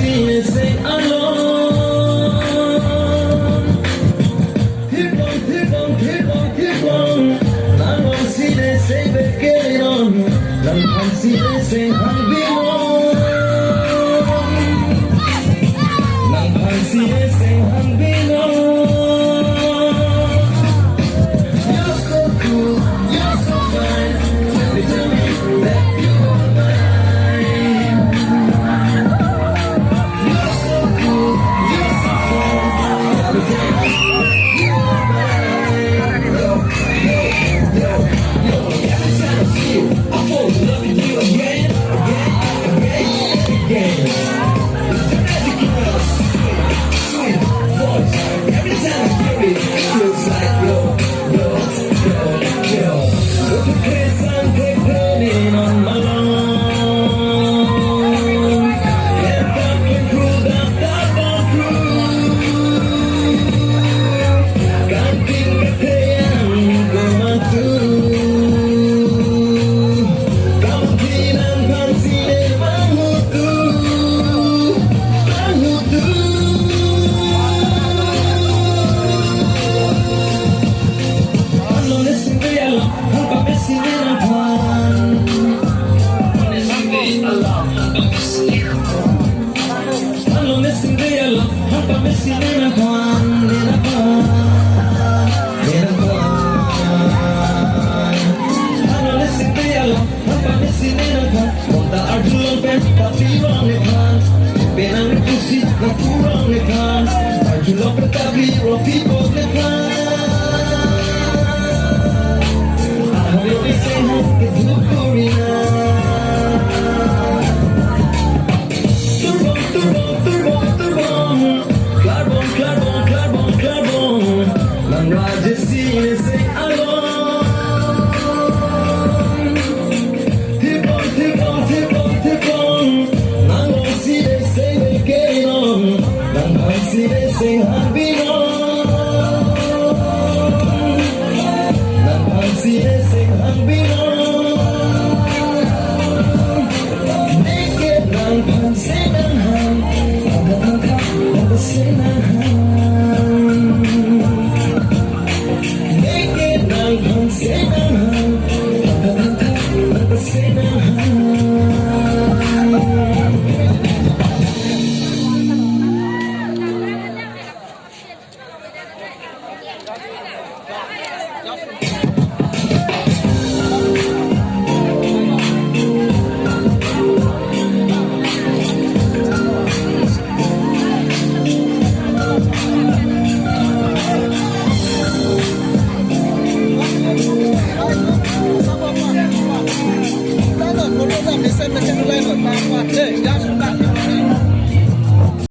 see say alone. Keep on. Nang on see they say they get it on. Nang on see they say I'm belong. Nang on see they say I'm belong. You're so cool, you're so fine. Let me tell you that you are mine. You're so cool, you're so fine. Let me tell you you are mine. Yo, every time I see you, I fall in love with you again. It's the magic of your sweet voice. Every time I hear it, it feels like yo. Look at this, I'm depending on my lawn. Get up and cool down, can't think of paying, go on through. Kamtin ang pansin, mahutu. Ano nesing real, hanggang mesin na kwan. Ano nesing real, hanggang mesin na kwan. Ano nesing real, hanggang mesin na kwan. Konta arjulong pen, tapi wrong ikan. Benang pusi, kurang ikan. Arjulong pen, tapi wrong people ikan. Baby say no, get to Corina. Carbon. Nang raja sine say alone. Tip on. Nang on sine say they get on. Nang on sine say